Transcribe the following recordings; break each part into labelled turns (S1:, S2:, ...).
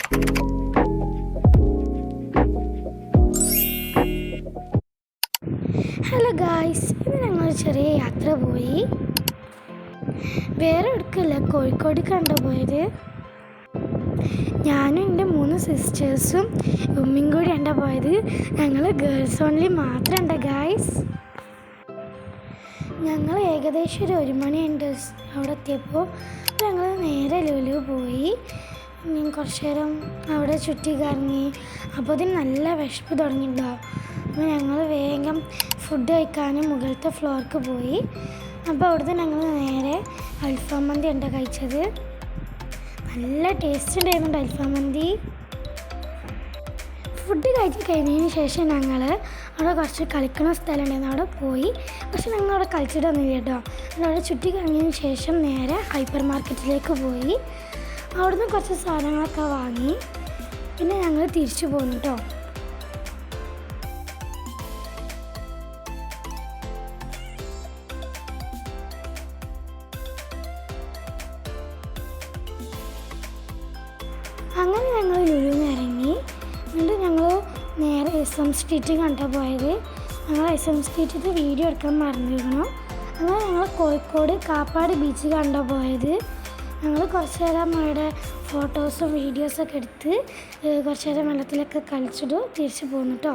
S1: Hello guys, ഇന്ന് ഞങ്ങൾ ചെറിയ യാത്ര പോയി. വേറെ എടുക്കില്ല, കോഴിക്കോട് കണ്ടുപോയത്. ഞാനും എൻ്റെ 3 സിസ്റ്റേഴ്സും ഉമ്മയും കൂടി കണ്ടാ പോയത്. ഞങ്ങൾ ഗേൾസ് ഓൺലി മാത്രമുണ്ട് ഗായ്സ്. ഞങ്ങൾ ഏകദേശം ഒരു 1 മണിയുണ്ട് അവിടെ എത്തിയപ്പോൾ. ഞങ്ങൾ നേരെ ലുലു പോയി. കുറച്ച് നേരം അവിടെ ചുറ്റി കറങ്ങി. അപ്പോൾ അതിന് നല്ല വിശപ്പ് തുടങ്ങിയിട്ടുണ്ടാവും. അപ്പോൾ ഞങ്ങൾ വേഗം ഫുഡ് കഴിക്കാനും മുകളിലത്തെ ഫ്ലോർക്ക് പോയി. അപ്പോൾ അവിടുന്ന് ഞങ്ങൾ നേരെ അൽഫാം മന്തി ഉണ്ട് കഴിച്ചത്. നല്ല ടേസ്റ്റ് ഉണ്ടായിരുന്നുണ്ട് അൽഫാം മന്തി. ഫുഡ് കഴിച്ച് കഴിഞ്ഞതിന് ശേഷം ഞങ്ങൾ അവിടെ കുറച്ച് കളിക്കുന്ന സ്ഥലം ഉണ്ടായിരുന്നു, അവിടെ പോയി. പക്ഷെ ഞങ്ങൾ അവിടെ കളിച്ചിട്ടൊന്നുമില്ല കേട്ടോ. അവിടെ ചുറ്റി കറങ്ങിയതിന് ശേഷം നേരെ ഹൈപ്പർ മാർക്കറ്റിലേക്ക് പോയി. അവിടുന്ന് കുറച്ച് സാധനങ്ങളൊക്കെ വാങ്ങി. പിന്നെ ഞങ്ങൾ തിരിച്ചു പോന്നു കേട്ടോ. അങ്ങനെ ഞങ്ങൾ ലുലുന്ന് ഇറങ്ങി. എന്നിട്ട് ഞങ്ങൾ നേരെ SM സ്ട്രീറ്റ് കണ്ടാണ് പോയത്. ഞങ്ങൾ SM സ്ട്രീറ്റിൽ വീഡിയോ എടുക്കാൻ മറന്നിരുന്നു. അങ്ങനെ ഞങ്ങൾ കോഴിക്കോട് കാപ്പാട് ബീച്ച് കണ്ടാണ് പോയത്. ഞങ്ങൾ കുറച്ച് നേരം അവിടെ ഫോട്ടോസും വീഡിയോസൊക്കെ എടുത്ത് കുറച്ച് നേരം വെള്ളത്തിലൊക്കെ കളിച്ചിട്ട് തിരിച്ച് പോന്നു കേട്ടോ.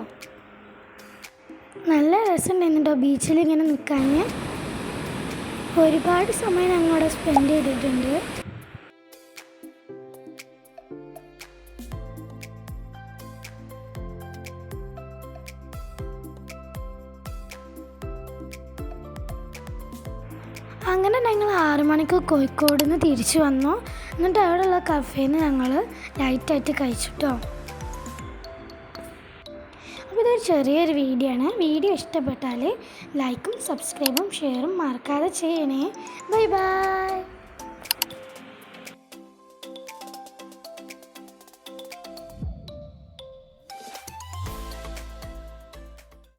S1: നല്ല രസമുണ്ടായിരുന്നു കേട്ടോ ബീച്ചിൽ ഇങ്ങനെ നിൽക്കാൻ. ഒരുപാട് സമയം ഞങ്ങൾ അവിടെ സ്പെൻഡ് ചെയ്തിട്ടുണ്ട്. അങ്ങനെ ഞങ്ങൾ 6 മണിക്ക് കോഴിക്കോട് നിന്ന് തിരിച്ചു വന്നു. എന്നിട്ട് അവിടെയുള്ള കഫേയിൽ നിന്ന് ഞങ്ങൾ ലൈറ്റായിട്ട് കഴിച്ചിട്ടോ. അപ്പോൾ ഇതൊരു ചെറിയൊരു വീഡിയോ ആണ്. വീഡിയോ ഇഷ്ടപ്പെട്ടാൽ ലൈക്കും സബ്സ്ക്രൈബും ഷെയറും മറക്കാതെ ചെയ്യണേ. Bye bye.